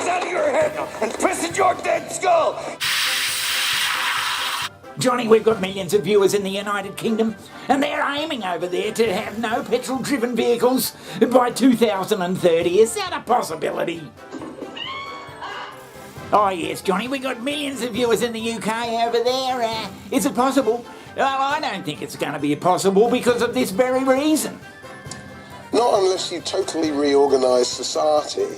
out of your head and piss in your dead skull! Johnny, we've got millions of viewers in the United Kingdom, and they're aiming over there to have no petrol-driven vehicles by 2030. Is that a possibility? Oh yes, Johnny, we've got millions of viewers in the UK over there. Is it possible? Well, I don't think it's going to be possible because of this very reason. Not unless you totally reorganise society.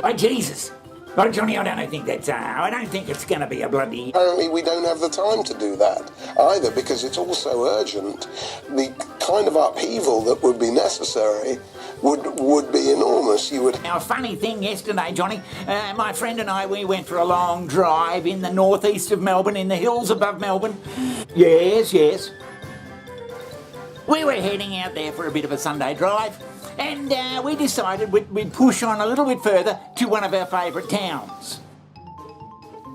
Oh, Jesus. Oh, Johnny, I don't think that's... I don't think it's going to be a bloody... Apparently we don't have the time to do that either, because it's all so urgent. The kind of upheaval that would be necessary would be enormous. You would... Now, a funny thing yesterday, Johnny, my friend and I, we went for a long drive in the northeast of Melbourne, in the hills above Melbourne. Yes. We were heading out there for a bit of a Sunday drive, and we decided we'd push on a little bit further to one of our favourite towns.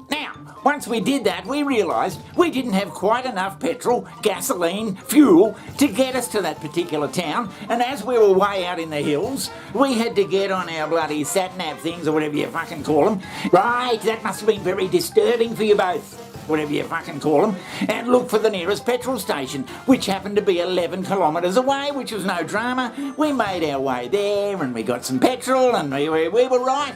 Now, once we did that, we realised we didn't have quite enough petrol, gasoline, fuel to get us to that particular town, and as we were way out in the hills, we had to get on our bloody sat-nav things, or whatever you fucking call them. Right, that must have been very disturbing for you both, whatever you fucking call them, and look for the nearest petrol station, which happened to be 11 kilometres away, which was no drama. We made our way there, and we got some petrol, and we were right.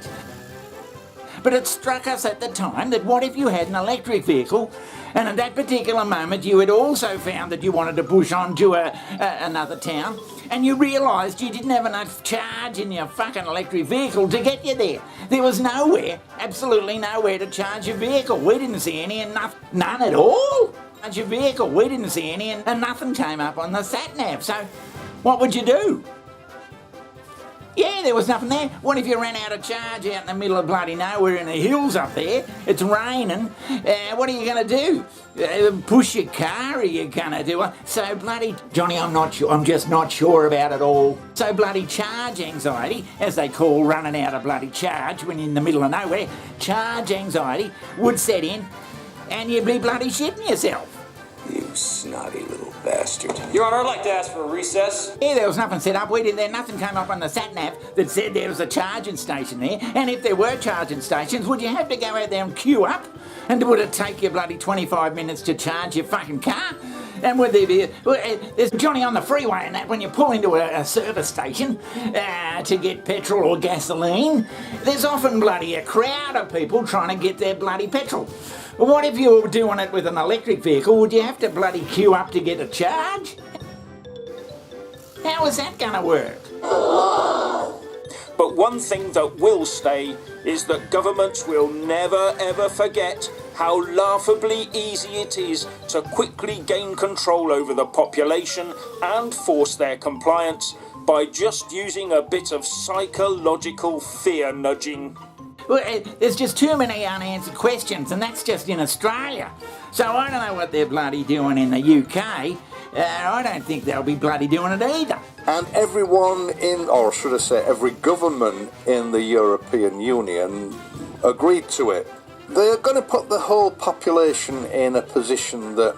But it struck us at the time that what if you had an electric vehicle, and at that particular moment you had also found that you wanted to push on to another town, and you realised you didn't have enough charge in your fucking electric vehicle to get you there. There was nowhere, absolutely nowhere to charge your vehicle. We didn't see any, and none at all. Charge your vehicle, we didn't see any, and nothing came up on the sat-nav. So what would you do? Yeah, there was nothing there. What if you ran out of charge out in the middle of bloody nowhere in the hills up there? It's raining. What are you going to do? Push your car? Are you going to do it? So bloody... Johnny, I'm not sure. I'm just not sure about it all. So bloody charge anxiety, as they call running out of bloody charge when you're in the middle of nowhere, charge anxiety would set in and you'd be bloody shitting yourself. You snotty little bastard. Your Honor, I'd like to ask for a recess. Yeah, there was nothing set up. We didn't there. Nothing came up on the sat-nav that said there was a charging station there. And if there were charging stations, would you have to go out there and queue up? And would it take you bloody 25 minutes to charge your fucking car? And would there be... There's Johnny on the freeway and that when you pull into a service station to get petrol or gasoline, there's often bloody a crowd of people trying to get their bloody petrol. What if you were doing it with an electric vehicle? Would you have to bloody queue up to get a charge? How is that going to work? But one thing that will stay is that governments will never ever forget how laughably easy it is to quickly gain control over the population and force their compliance by just using a bit of psychological fear nudging. Well, there's just too many unanswered questions, and that's just in Australia. So I don't know what they're bloody doing in the UK. I don't think they'll be bloody doing it either. And everyone or should I say, every government in the European Union agreed to it. They're going to put the whole population in a position that,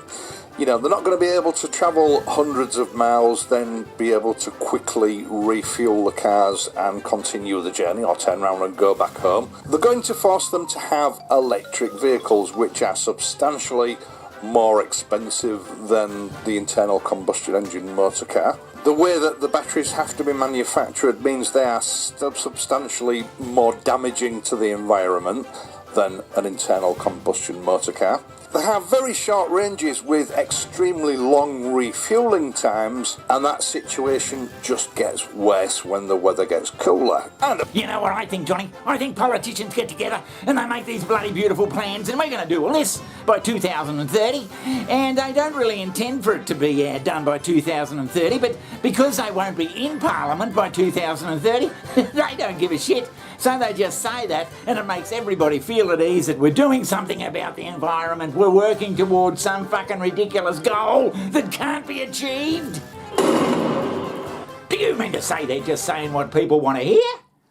you know, they're not going to be able to travel hundreds of miles, then be able to quickly refuel the cars and continue the journey or turn around and go back home. They're going to force them to have electric vehicles, which are substantially more expensive than the internal combustion engine motor car. The way that the batteries have to be manufactured means they are substantially more damaging to the environment than an internal combustion motor car. They have very short ranges with extremely long refueling times, and that situation just gets worse when the weather gets cooler. And you know what I think, Johnny? I think politicians get together and they make these bloody beautiful plans, and we're going to do all this by 2030, and they don't really intend for it to be done by 2030, but because they won't be in Parliament by 2030, they don't give a shit. So they just say that, and it makes everybody feel at ease that we're doing something about the environment. We're working towards some fucking ridiculous goal that can't be achieved. Do you mean to say they're just saying what people want to hear?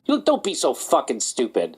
Look, don't be so fucking stupid.